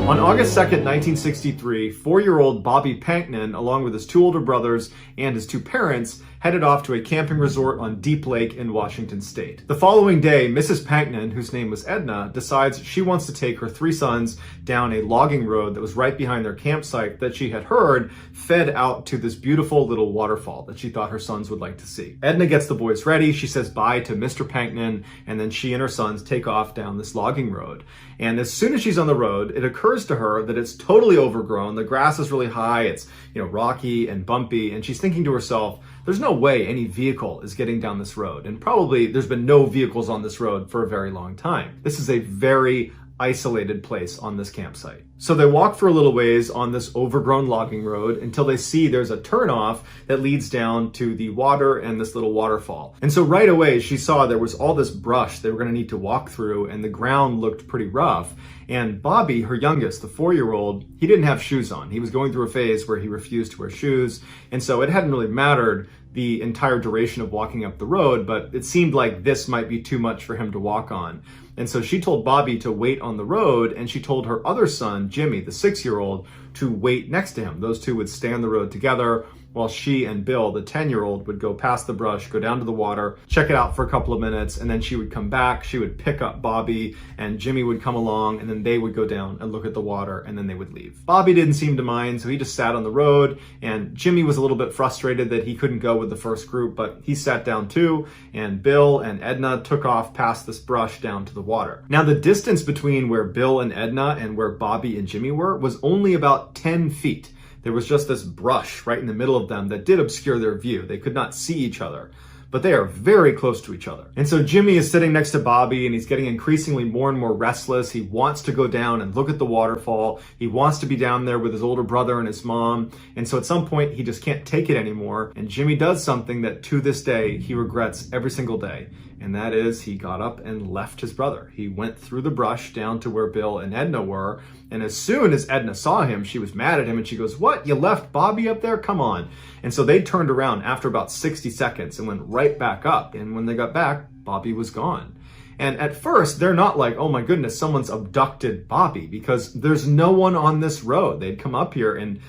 On August 2nd, 1963, 4-year-old Bobby Panknin, along with his 2 older brothers and his 2 parents, headed off to a camping resort on Deep Lake in Washington state. The following day, Mrs. Panknin, whose name was Edna, decides she wants to take her 3 sons down a logging road that was right behind their campsite that she had heard fed out to this beautiful little waterfall that she thought her sons would like to see. Edna gets the boys ready, she says bye to Mr. Panknin, and then she and her sons take off down this logging road. And as soon as she's on the road, it occurs to her that it's totally overgrown. The grass is really high, it's rocky and bumpy, and she's thinking to herself, there's no way any vehicle is getting down this road. And probably there's been no vehicles on this road for a very long time. This is a very isolated place on this campsite. So they walk for a little ways on this overgrown logging road until they see there's a turnoff that leads down to the water and this little waterfall. And so right away she saw there was all this brush they were going to need to walk through, and the ground looked pretty rough. And Bobby, her youngest, the 4-year-old, he didn't have shoes on. He was going through a phase where he refused to wear shoes, and so it hadn't really mattered the entire duration of walking up the road, but it seemed like this might be too much for him to walk on. And so she told Bobby to wait on the road, and she told her other son, Jimmy, the 6-year-old, to wait next to him. Those 2 would stay on the road together, while she and Bill, the 10-year-old, would go past the brush, go down to the water, check it out for a couple of minutes, and then she would come back, she would pick up Bobby, and Jimmy would come along, and then they would go down and look at the water, and then they would leave. Bobby didn't seem to mind, so he just sat on the road, and Jimmy was a little bit frustrated that he couldn't go with the first group, but he sat down too, and Bill and Edna took off past this brush down to the water. Now, the distance between where Bill and Edna and where Bobby and Jimmy were was only about 10 feet. There was just this brush right in the middle of them that did obscure their view. They could not see each other, but they are very close to each other. And so Jimmy is sitting next to Bobby, and he's getting increasingly more and more restless. He wants to go down and look at the waterfall. He wants to be down there with his older brother and his mom. And so at some point, he just can't take it anymore. And Jimmy does something that to this day, he regrets every single day. And that is, he got up and left his brother. He went through the brush down to where Bill and Edna were. And as soon as Edna saw him, she was mad at him, and she goes, "What? You left Bobby up there? Come on." And so they turned around after about 60 seconds and went right back up. And when they got back, Bobby was gone. And at first, they're not like, oh my goodness, someone's abducted Bobby, because there's no one on this road. They'd come up here and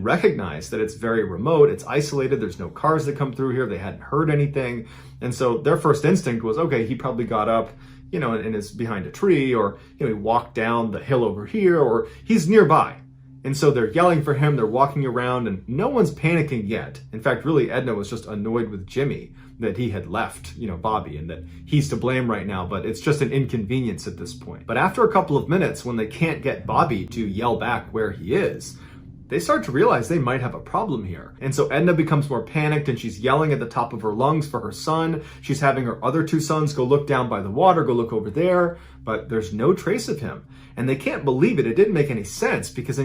recognize that it's very remote, it's isolated, there's no cars that come through here, they hadn't heard anything. And so their first instinct was, okay, he probably got up, and is behind a tree, or he walked down the hill over here, or he's nearby. And so they're yelling for him, they're walking around, and no one's panicking yet. In fact, really, Edna was just annoyed with Jimmy that he had left, Bobby, and that he's to blame right now, but it's just an inconvenience at this point. But after a couple of minutes, when they can't get Bobby to yell back where he is, they start to realize they might have a problem here. And so Edna becomes more panicked, and she's yelling at the top of her lungs for her son. She's having her other 2 sons go look down by the water, go look over there, but there's no trace of him. And they can't believe it. It didn't make any sense because,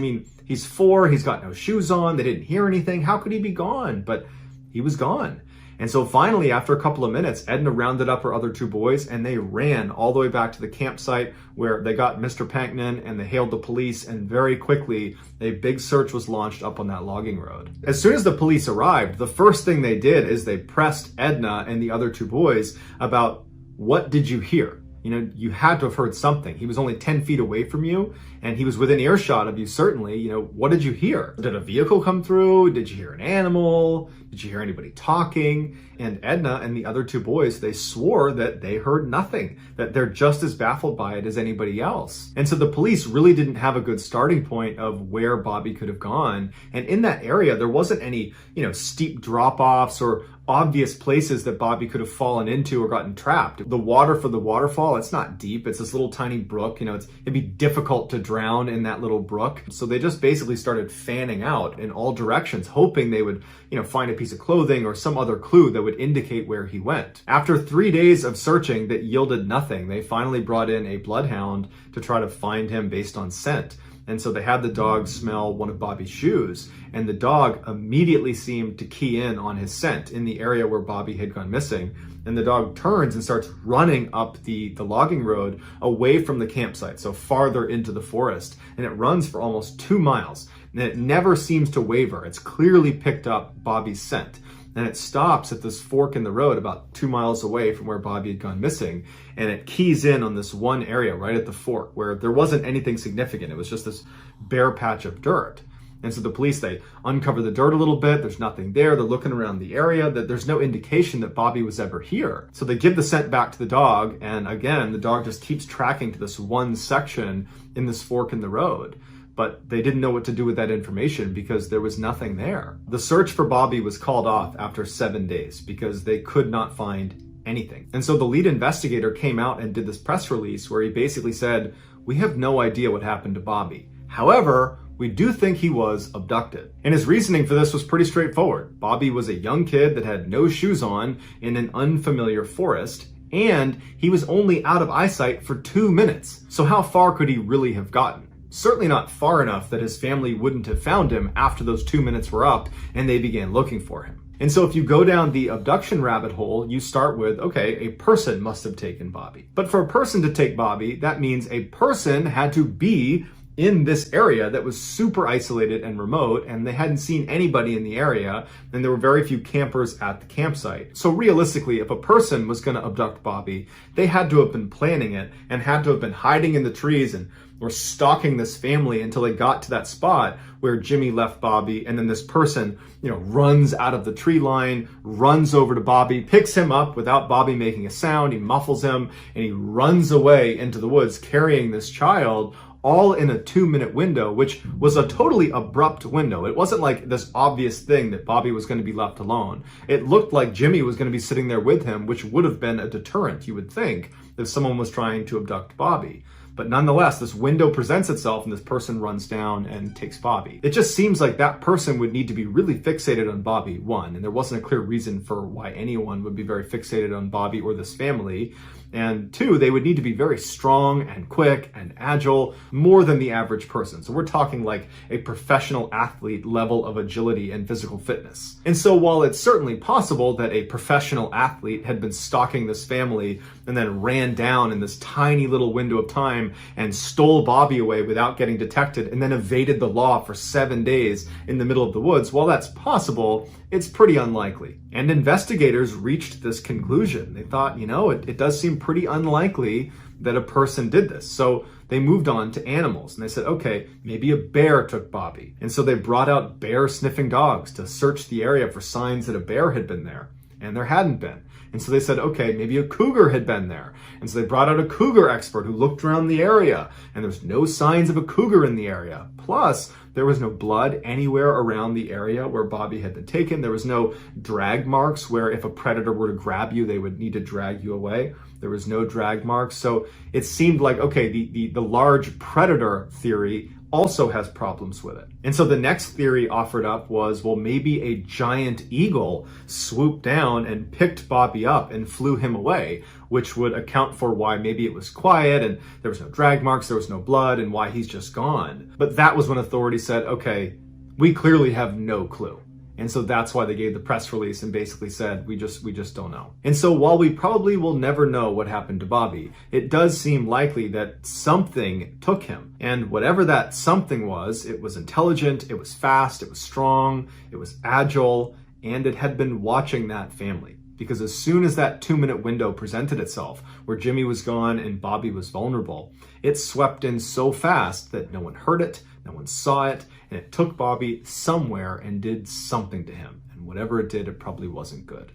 he's 4, he's got no shoes on, they didn't hear anything. How could he be gone? But he was gone. And so finally, after a couple of minutes, Edna rounded up her other 2 boys, and they ran all the way back to the campsite where they got Mr. Panknin, and they hailed the police, and very quickly, a big search was launched up on that logging road. As soon as the police arrived, the first thing they did is they pressed Edna and the other 2 boys about, what did you hear? You had to have heard something. He was only 10 feet away from you, and he was within earshot of you, certainly. What did you hear? Did a vehicle come through? Did you hear an animal? Did you hear anybody talking? And Edna and the other 2 boys, they swore that they heard nothing, that they're just as baffled by it as anybody else. And so the police really didn't have a good starting point of where Bobby could have gone. And in that area, there wasn't any, steep drop-offs or obvious places that Bobby could have fallen into or gotten trapped. The water for the waterfall, it's not deep. It's this little tiny brook. It'd be difficult to drown in that little brook. So they just basically started fanning out in all directions, hoping they would, find a piece of clothing or some other clue that would indicate where he went. After 3 days of searching that yielded nothing, they finally brought in a bloodhound to try to find him based on scent. And so they had the dog smell one of Bobby's shoes, and the dog immediately seemed to key in on his scent in the area where Bobby had gone missing. And the dog turns and starts running up the logging road away from the campsite, so farther into the forest. And it runs for almost 2 miles, and it never seems to waver. It's clearly picked up Bobby's scent. and it stops at this fork in the road about 2 miles away from where Bobby had gone missing, and it keys in on this one area right at the fork where there wasn't anything significant. It was just this bare patch of dirt. And so the police, they uncover the dirt a little bit. There's nothing there. They're looking around the area. That there's no indication that Bobby was ever here. So they give the scent back to the dog. And again, the dog just keeps tracking to this one section in this fork in the road. But they didn't know what to do with that information because there was nothing there. The search for Bobby was called off after 7 days because they could not find anything. And so the lead investigator came out and did this press release where he basically said, "We have no idea what happened to Bobby. However, we do think he was abducted." And his reasoning for this was pretty straightforward. Bobby was a young kid that had no shoes on in an unfamiliar forest, and he was only out of eyesight for 2 minutes. So how far could he really have gotten? Certainly not far enough that his family wouldn't have found him after those 2 minutes were up and they began looking for him. And so if you go down the abduction rabbit hole, you start with, okay, a person must have taken Bobby. But for a person to take Bobby, that means a person had to be in this area that was super isolated and remote, and they hadn't seen anybody in the area, and there were very few campers at the campsite. So realistically, if a person was going to abduct Bobby, they had to have been planning it and had to have been hiding in the trees and were stalking this family until they got to that spot where Jimmy left Bobby, and then this person, runs out of the tree line, runs over to Bobby, picks him up without Bobby making a sound, he muffles him, and he runs away into the woods carrying this child, all in a 2-minute window, which was a totally abrupt window. It wasn't like this obvious thing that Bobby was going to be left alone. It looked like Jimmy was going to be sitting there with him, which would have been a deterrent, you would think, if someone was trying to abduct Bobby. But nonetheless, this window presents itself and this person runs down and takes Bobby. It just seems like that person would need to be really fixated on Bobby, one, and there wasn't a clear reason for why anyone would be very fixated on Bobby or this family. And two, they would need to be very strong and quick and agile, more than the average person. So we're talking like a professional athlete level of agility and physical fitness. And so while it's certainly possible that a professional athlete had been stalking this family and then ran down in this tiny little window of time and stole Bobby away without getting detected and then evaded the law for 7 days in the middle of the woods, while that's possible, it's pretty unlikely. And investigators reached this conclusion. They thought, it does seem pretty unlikely that a person did this. So they moved on to animals and they said, okay, maybe a bear took Bobby. And so they brought out bear sniffing dogs to search the area for signs that a bear had been there. And there hadn't been. And so they said, okay, maybe a cougar had been there. And so they brought out a cougar expert who looked around the area, and there's no signs of a cougar in the area. Plus, there was no blood anywhere around the area where Bobby had been taken. There was no drag marks where if a predator were to grab you, they would need to drag you away. There was no drag marks. So it seemed like, okay, the large predator theory also has problems with it. And so the next theory offered up was, well, maybe a giant eagle swooped down and picked Bobby up and flew him away, which would account for why maybe it was quiet and there was no drag marks, there was no blood, and why he's just gone. But that was when authorities said, okay, we clearly have no clue. And so that's why they gave the press release and basically said, we just don't know. And so while we probably will never know what happened to Bobby, it does seem likely that something took him. And whatever that something was, it was intelligent, it was fast, it was strong, it was agile, and it had been watching that family. Because as soon as that 2-minute window presented itself, where Jimmy was gone and Bobby was vulnerable, it swept in so fast that no one heard it, no one saw it, and it took Bobby somewhere and did something to him. And whatever it did, it probably wasn't good.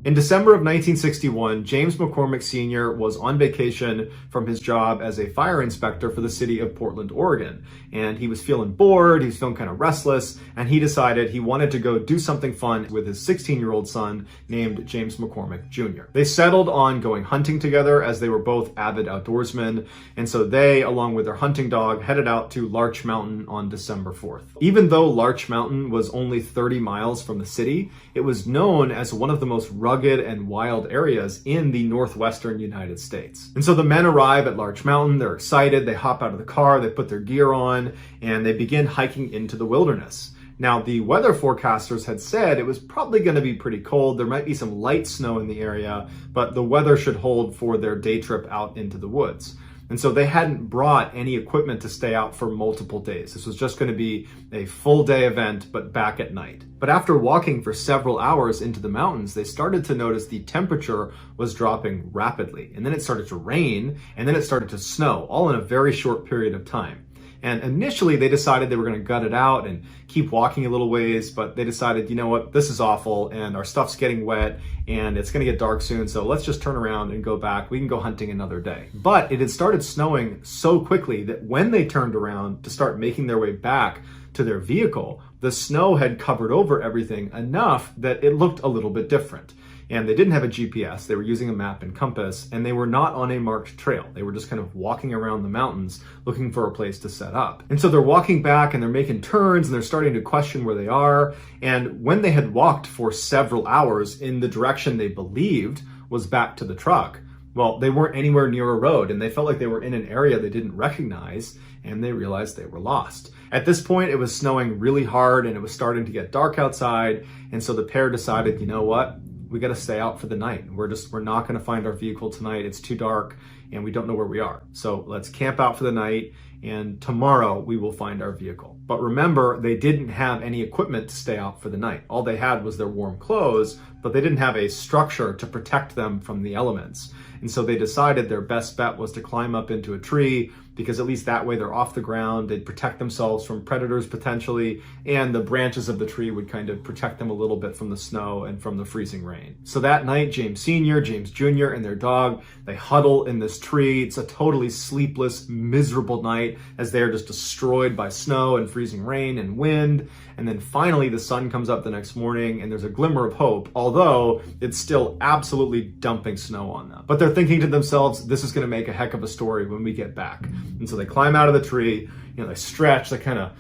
In December of 1961, James McCormick Sr. was on vacation from his job as a fire inspector for the city of Portland, Oregon. And he was feeling bored, he was feeling kind of restless, and he decided he wanted to go do something fun with his 16-year-old son named James McCormick Jr. They settled on going hunting together as they were both avid outdoorsmen, and so they, along with their hunting dog, headed out to Larch Mountain on December 4th. Even though Larch Mountain was only 30 miles from the city, it was known as one of the most rugged and wild areas in the northwestern United States. And so the men arrive at Larch Mountain, they're excited, they hop out of the car, they put their gear on, and they begin hiking into the wilderness. Now, the weather forecasters had said it was probably going to be pretty cold. There might be some light snow in the area, but the weather should hold for their day trip out into the woods. And so they hadn't brought any equipment to stay out for multiple days. This was just going to be a full day event, but back at night. But after walking for several hours into the mountains, they started to notice the temperature was dropping rapidly. And then it started to rain, and then it started to snow, all in a very short period of time. And initially they decided they were going to gut it out and keep walking a little ways, but they decided, you know what, this is awful and our stuff's getting wet and it's going to get dark soon, so let's just turn around and go back. We can go hunting another day. But it had started snowing so quickly that when they turned around to start making their way back to their vehicle, the snow had covered over everything enough that it looked a little bit different. And they didn't have a GPS, they were using a map and compass, and they were not on a marked trail. They were just kind of walking around the mountains looking for a place to set up. And so they're walking back and they're making turns and they're starting to question where they are. And when they had walked for several hours in the direction they believed was back to the truck, well, they weren't anywhere near a road and they felt like they were in an area they didn't recognize, and they realized they were lost. At this point, it was snowing really hard and it was starting to get dark outside. And so the pair decided, you know what? We got to stay out for the night. We're not going to find our vehicle tonight. It's too dark and we don't know where we are. So let's camp out for the night and tomorrow we will find our vehicle. But remember, they didn't have any equipment to stay out for the night. All they had was their warm clothes, but they didn't have a structure to protect them from the elements. And so they decided their best bet was to climb up into a tree, because at least that way they're off the ground, they'd protect themselves from predators potentially, and the branches of the tree would kind of protect them a little bit from the snow and from the freezing rain. So that night, James Sr., James Jr., and their dog, they huddle in this tree. It's a totally sleepless, miserable night as they're just destroyed by snow and freezing rain and wind. And then finally the sun comes up the next morning and there's a glimmer of hope, although it's still absolutely dumping snow on them. But they're thinking to themselves, this is going to make a heck of a story when we get back. And so they climb out of the tree, they stretch, they kind of,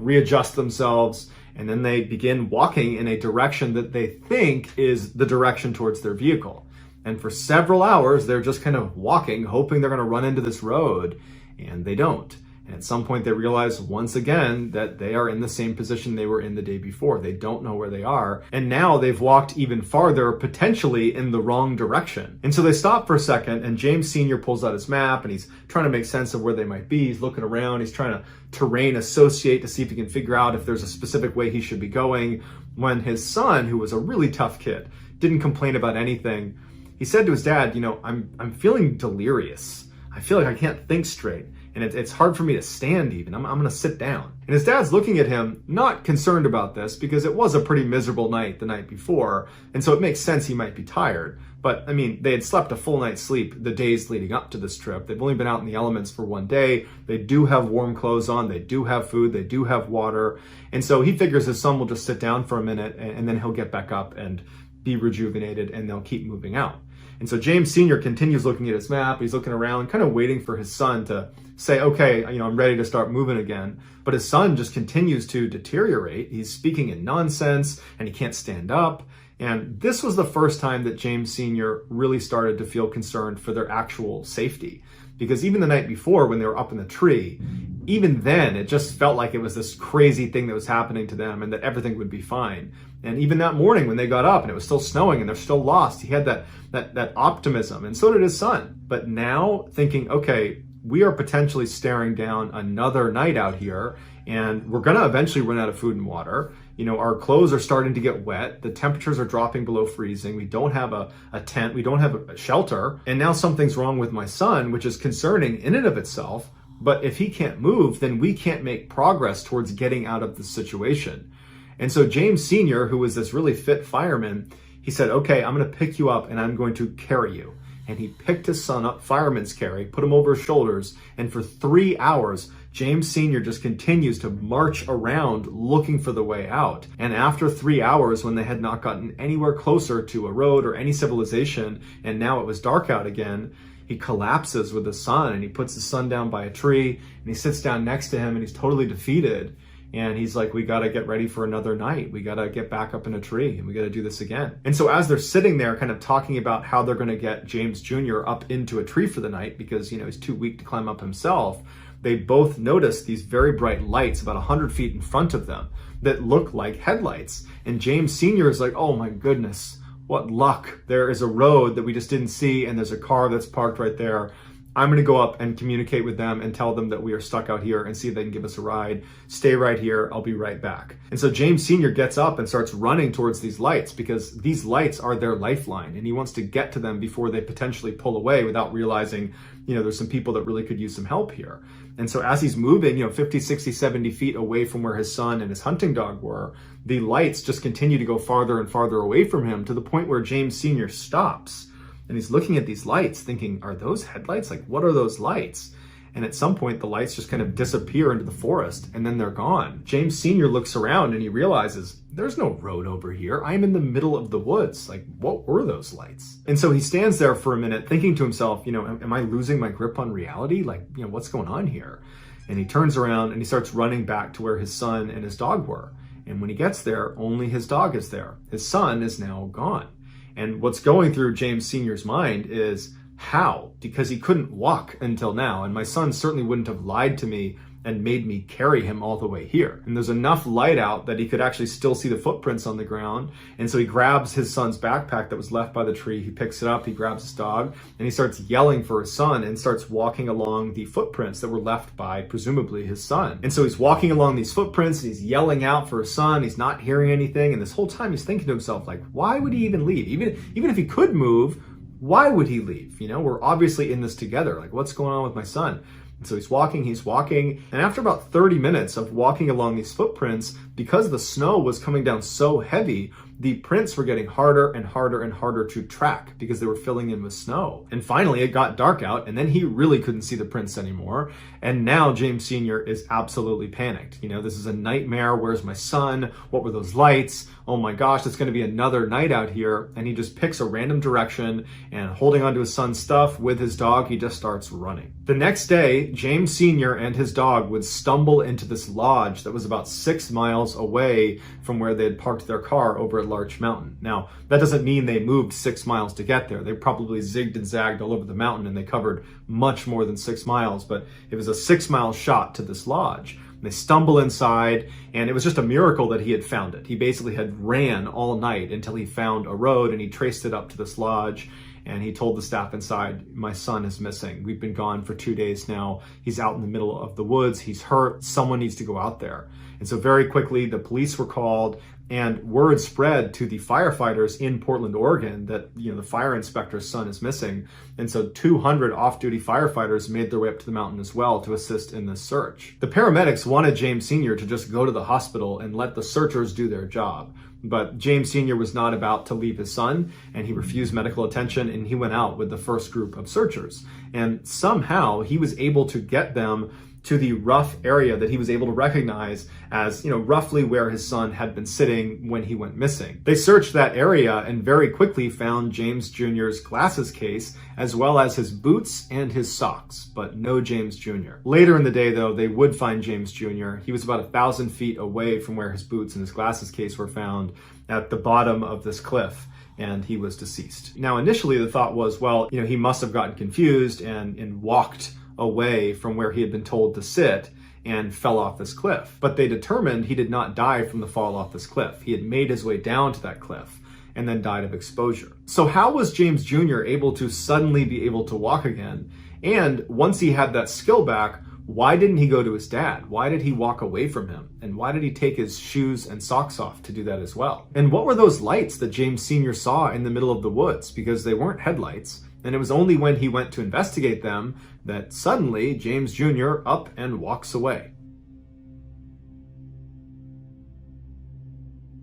readjust themselves, and then they begin walking in a direction that they think is the direction towards their vehicle. And for several hours, they're just kind of walking, hoping they're going to run into this road, and they don't. And at some point they realize once again that they are in the same position they were in the day before. They don't know where they are. And now they've walked even farther, potentially in the wrong direction. And so they stop for a second, and James Sr. pulls out his map and he's trying to make sense of where they might be. He's looking around, he's trying to terrain associate to see if he can figure out if there's a specific way he should be going. When his son, who was a really tough kid, didn't complain about anything, he said to his dad, I'm feeling delirious. I feel like I can't think straight. And it's hard for me to stand even. I'm going to sit down. And his dad's looking at him, not concerned about this, because it was a pretty miserable night the night before. And so it makes sense he might be tired. But they had slept a full night's sleep the days leading up to this trip. They've only been out in the elements for one day. They do have warm clothes on. They do have food. They do have water. And so he figures his son will just sit down for a minute and then he'll get back up and be rejuvenated and they'll keep moving out. And so James Sr. continues looking at his map. He's looking around, kind of waiting for his son to say, okay, I'm ready to start moving again. But his son just continues to deteriorate. He's speaking in nonsense and he can't stand up. And this was the first time that James Sr. really started to feel concerned for their actual safety. Because even the night before when they were up in the tree, even then it just felt like it was this crazy thing that was happening to them and that everything would be fine. And even that morning when they got up and it was still snowing and they're still lost, he had that optimism, and so did his son. But now thinking, okay, we are potentially staring down another night out here and we're going to eventually run out of food and water. Our clothes are starting to get wet. The temperatures are dropping below freezing. We don't have a tent. We don't have a shelter. And now something's wrong with my son, which is concerning in and of itself. But if he can't move, then we can't make progress towards getting out of the situation. And so James Sr., who was this really fit fireman, he said, okay, I'm going to pick you up and I'm going to carry you. And he picked his son up, fireman's carry, put him over his shoulders. And for 3 hours, James Sr. just continues to march around looking for the way out. And after 3 hours, when they had not gotten anywhere closer to a road or any civilization, and now it was dark out again, he collapses with his son and he puts his son down by a tree and he sits down next to him and he's totally defeated. And he's like, we got to get ready for another night. We got to get back up in a tree and we got to do this again. And so as they're sitting there kind of talking about how they're going to get James Jr. up into a tree for the night because, he's too weak to climb up himself, they both notice these very bright lights about 100 feet in front of them that look like headlights. And James Sr. is like, oh my goodness, what luck. There is a road that we just didn't see and there's a car that's parked right there. I'm going to go up and communicate with them and tell them that we are stuck out here and see if they can give us a ride. Stay right here. I'll be right back. And so James Sr. gets up and starts running towards these lights because these lights are their lifeline, and he wants to get to them before they potentially pull away without realizing, there's some people that really could use some help here. And so as he's moving, 50, 60, 70 feet away from where his son and his hunting dog were, the lights just continue to go farther and farther away from him to the point where James Sr. stops. And he's looking at these lights thinking, are those headlights? Like, what are those lights? And at some point, the lights just kind of disappear into the forest and then they're gone. James Sr. looks around and he realizes there's no road over here. I'm in the middle of the woods. Like, what were those lights? And so he stands there for a minute thinking to himself, am I losing my grip on reality? Like, what's going on here? And he turns around and he starts running back to where his son and his dog were. And when he gets there, only his dog is there. His son is now gone. And what's going through James Sr.'s mind is, how? Because he couldn't walk until now, and my son certainly wouldn't have lied to me and made me carry him all the way here. And there's enough light out that he could actually still see the footprints on the ground. And so he grabs his son's backpack that was left by the tree, he picks it up, he grabs his dog, and he starts yelling for his son and starts walking along the footprints that were left by presumably his son. And so he's walking along these footprints, and he's yelling out for his son, he's not hearing anything, and this whole time he's thinking to himself, like, why would he even leave? Even if he could move, why would he leave? We're obviously in this together. Like, what's going on with my son? And so he's walking, and after about 30 minutes of walking along these footprints, because the snow was coming down so heavy, the prints were getting harder and harder and harder to track because they were filling in with snow. And finally, it got dark out, and then he really couldn't see the prints anymore. And now James Sr. is absolutely panicked. This is a nightmare. Where's my son? What were those lights? Oh my gosh, it's going to be another night out here. And he just picks a random direction, and holding onto his son's stuff with his dog, he just starts running. The next day, James Sr. and his dog would stumble into this lodge that was about 6 miles away from where they had parked their car over at Larch Mountain. Now, that doesn't mean they moved 6 miles to get there. They probably zigged and zagged all over the mountain, and they covered much more than 6 miles, but it was a 6-mile shot to this lodge. They stumble inside, and it was just a miracle that he had found it. He basically had ran all night until he found a road, and he traced it up to this lodge, and he told the staff inside, my son is missing. We've been gone for 2 days now. He's out in the middle of the woods. He's hurt. Someone needs to go out there. And so very quickly, the police were called, and word spread to the firefighters in Portland, Oregon that, the fire inspector's son is missing. And so 200 off-duty firefighters made their way up to the mountain as well to assist in this search. The paramedics wanted James Sr. to just go to the hospital and let the searchers do their job. But James Sr. was not about to leave his son, and he refused medical attention, and he went out with the first group of searchers. And somehow he was able to get them to the rough area that he was able to recognize as, roughly where his son had been sitting when he went missing. They searched that area and very quickly found James Jr.'s glasses case, as well as his boots and his socks, but no James Jr. Later in the day, though, they would find James Jr. He was about 1,000 feet away from where his boots and his glasses case were found, at the bottom of this cliff, and he was deceased. Now, initially the thought was, well, he must have gotten confused and walked away from where he had been told to sit and fell off this cliff. But they determined he did not die from the fall off this cliff. He had made his way down to that cliff and then died of exposure. So how was James Jr. able to suddenly be able to walk again? And once he had that skill back, why didn't he go to his dad? Why did he walk away from him? And why did he take his shoes and socks off to do that as well? And what were those lights that James Sr. saw in the middle of the woods? Because they weren't headlights. And it was only when he went to investigate them that suddenly James Jr. up and walks away.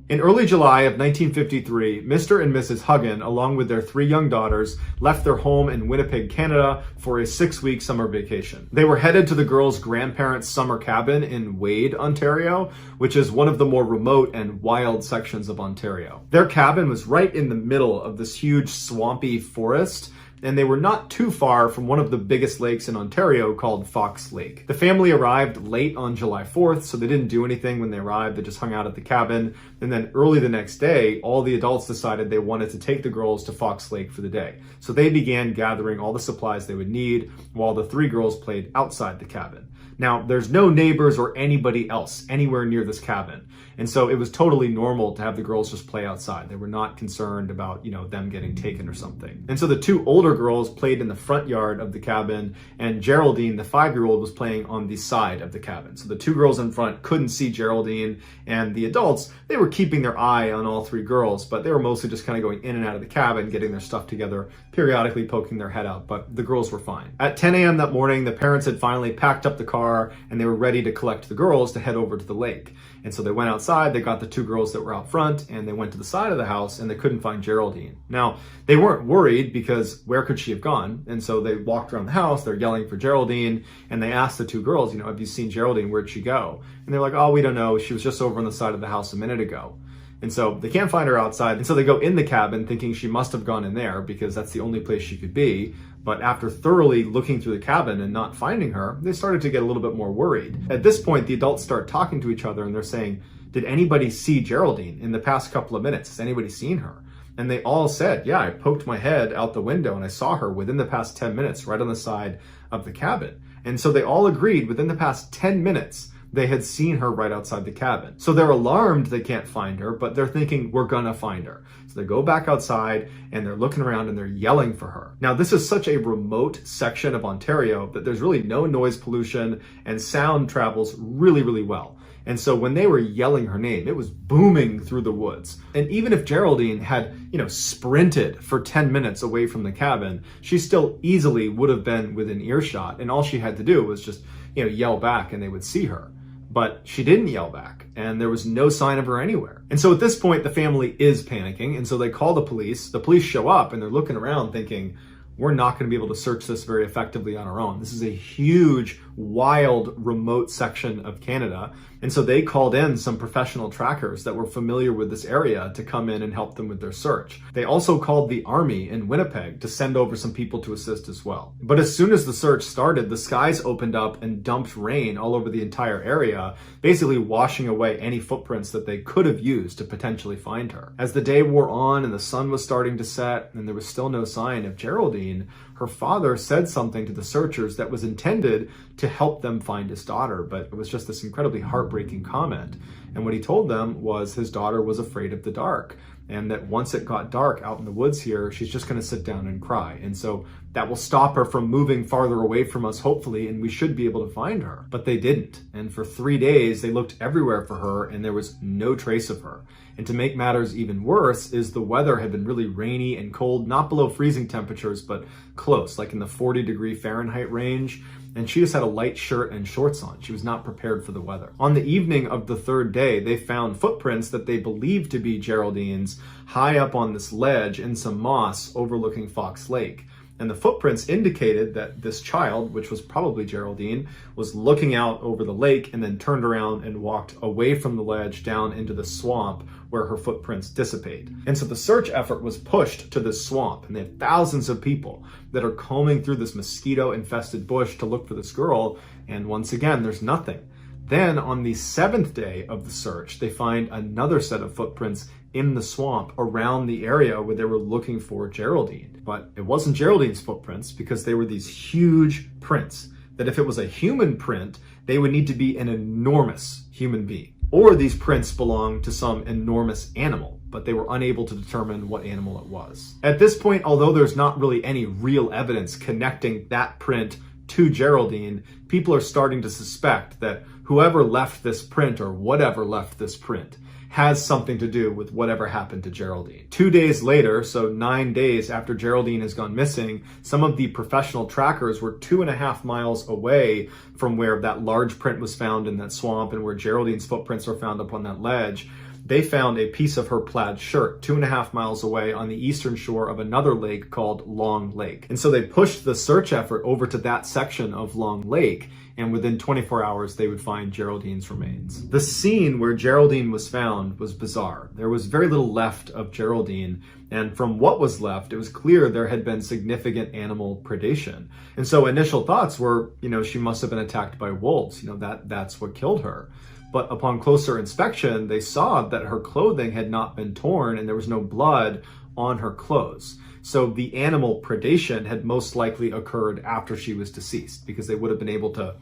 In early July of 1953, Mr. and Mrs. Huggin, along with their 3 young daughters, left their home in Winnipeg, Canada for a 6-week summer vacation. They were headed to the girls' grandparents' summer cabin in Wade, Ontario, which is one of the more remote and wild sections of Ontario. Their cabin was right in the middle of this huge swampy forest, and they were not too far from one of the biggest lakes in Ontario called Fox Lake. The family arrived late on July 4th, so they didn't do anything when they arrived. They just hung out at the cabin. And then early the next day, all the adults decided they wanted to take the girls to Fox Lake for the day. So they began gathering all the supplies they would need while the 3 girls played outside the cabin. Now, there's no neighbors or anybody else anywhere near this cabin. And so it was totally normal to have the girls just play outside. They were not concerned about, them getting taken or something. And so the 2 older older girls played in the front yard of the cabin, and Geraldine, the 5-year-old, was playing on the side of the cabin. So the 2 girls in front couldn't see Geraldine, and the adults, they were keeping their eye on all 3 girls, but they were mostly just kind of going in and out of the cabin, getting their stuff together, periodically poking their head out, but the girls were fine. At 10 a.m. that morning, the parents had finally packed up the car, and they were ready to collect the girls to head over to the lake. And so they went outside, they got the 2 girls that were out front, and they went to the side of the house, and they couldn't find Geraldine. Now, they weren't worried because where could she have gone? And so they walked around the house, they're yelling for Geraldine, and they asked the 2 girls, have you seen Geraldine? Where'd she go? And they're like, oh, we don't know. She was just over on the side of the house a minute ago. And so they can't find her outside. And so they go in the cabin thinking she must have gone in there because that's the only place she could be. But after thoroughly looking through the cabin and not finding her, they started to get a little bit more worried. At this point, the adults start talking to each other and they're saying, did anybody see Geraldine in the past couple of minutes? Has anybody seen her? And they all said, yeah, I poked my head out the window and I saw her within the past 10 minutes right on the side of the cabin. And so they all agreed within the past 10 minutes, they had seen her right outside the cabin. So they're alarmed they can't find her, but they're thinking we're gonna find her. So they go back outside and they're looking around and they're yelling for her. Now, this is such a remote section of Ontario that there's really no noise pollution and sound travels really, really well. And so when they were yelling her name, it was booming through the woods. And even if Geraldine had, sprinted for 10 minutes away from the cabin, she still easily would have been within earshot. And all she had to do was just, yell back and they would see her. But she didn't yell back, and there was no sign of her anywhere. And so at this point, the family is panicking, and so they call the police. The police show up, and they're looking around thinking, we're not going to be able to search this very effectively on our own. This is a huge, wild, remote section of Canada. And so they called in some professional trackers that were familiar with this area to come in and help them with their search. They also called the army in Winnipeg to send over some people to assist as well. But as soon as the search started, the skies opened up and dumped rain all over the entire area, basically washing away any footprints that they could have used to potentially find her. As the day wore on and the sun was starting to set and there was still no sign of Geraldine, her father said something to the searchers that was intended to help them find his daughter, but it was just this incredibly heartbreaking comment. And what he told them was his daughter was afraid of the dark, and that once it got dark out in the woods here, she's just going to sit down and cry. And so that will stop her from moving farther away from us, hopefully, and we should be able to find her. But they didn't. And for 3 days, they looked everywhere for her, and there was no trace of her. And to make matters even worse is the weather had been really rainy and cold, not below freezing temperatures, but close, like in the 40-degree Fahrenheit range. And she just had a light shirt and shorts on. She was not prepared for the weather. On the evening of the 3rd day, they found footprints that they believed to be Geraldine's high up on this ledge in some moss overlooking Fox Lake. And the footprints indicated that this child, which was probably Geraldine, was looking out over the lake and then turned around and walked away from the ledge down into the swamp where her footprints dissipate. And so the search effort was pushed to this swamp, and they had thousands of people that are combing through this mosquito-infested bush to look for this girl, and once again, there's nothing. Then on the 7th day of the search, they find another set of footprints in the swamp around the area where they were looking for Geraldine. But it wasn't Geraldine's footprints because they were these huge prints that if it was a human print, they would need to be an enormous human being. Or these prints belonged to some enormous animal, but they were unable to determine what animal it was. At this point, although there's not really any real evidence connecting that print to Geraldine, people are starting to suspect that whoever left this print or whatever left this print has something to do with whatever happened to Geraldine. 2 days later, so 9 days after Geraldine has gone missing, some of the professional trackers were 2.5 miles away from where that large print was found in that swamp and where Geraldine's footprints were found up on that ledge. They found a piece of her plaid shirt 2.5 miles away on the eastern shore of another lake called Long Lake. And so they pushed the search effort over to that section of Long Lake, and within 24 hours, they would find Geraldine's remains. The scene where Geraldine was found was bizarre. There was very little left of Geraldine, and from what was left, it was clear there had been significant animal predation. And so initial thoughts were, she must have been attacked by wolves. That's what killed her. But upon closer inspection, they saw that her clothing had not been torn and there was no blood on her clothes. So the animal predation had most likely occurred after she was deceased, because they would have been able to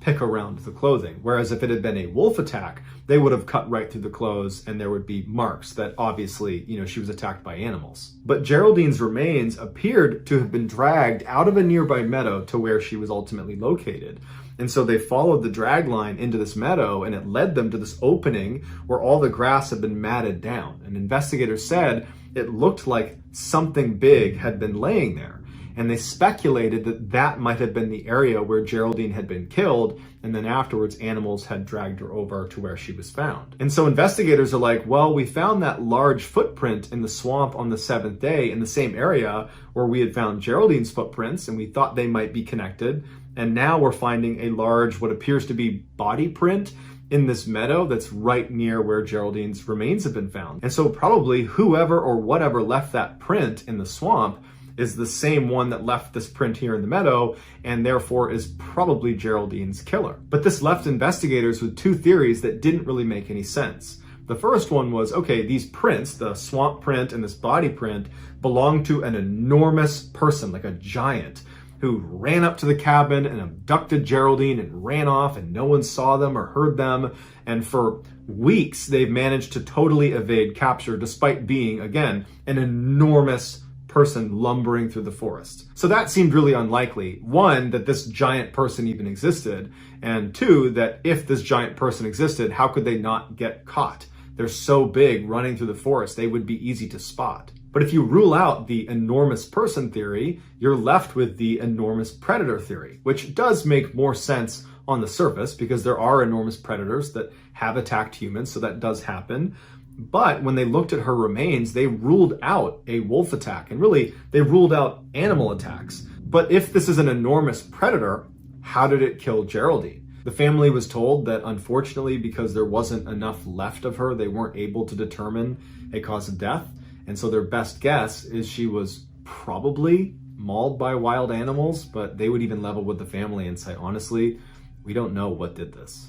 pick around the clothing. Whereas if it had been a wolf attack, they would have cut right through the clothes and there would be marks that obviously, she was attacked by animals. But Geraldine's remains appeared to have been dragged out of a nearby meadow to where she was ultimately located. And so they followed the drag line into this meadow and it led them to this opening where all the grass had been matted down. And investigators said it looked like something big had been laying there. And they speculated that that might have been the area where Geraldine had been killed, and then afterwards animals had dragged her over to where she was found. And so investigators are like, well, we found that large footprint in the swamp on the 7th day in the same area where we had found Geraldine's footprints, and we thought they might be connected. And now we're finding a large, what appears to be body print in this meadow that's right near where Geraldine's remains have been found. And so probably whoever or whatever left that print in the swamp is the same one that left this print here in the meadow, and therefore is probably Geraldine's killer. But this left investigators with two theories that didn't really make any sense. The first one was, okay, these prints, the swamp print and this body print, belong to an enormous person, like a giant, who ran up to the cabin and abducted Geraldine and ran off, and no one saw them or heard them. And for weeks, they've managed to totally evade capture despite being, again, an enormous person lumbering through the forest. So that seemed really unlikely. One, that this giant person even existed, and two, that if this giant person existed, how could they not get caught? They're so big running through the forest, they would be easy to spot. But if you rule out the enormous person theory, you're left with the enormous predator theory, which does make more sense on the surface because there are enormous predators that have attacked humans, so that does happen. But when they looked at her remains, they ruled out a wolf attack, and really, they ruled out animal attacks. But if this is an enormous predator, how did it kill Geraldine? The family was told that unfortunately, because there wasn't enough left of her, they weren't able to determine a cause of death. And so their best guess is she was probably mauled by wild animals, but they would even level with the family and say, honestly, we don't know what did this.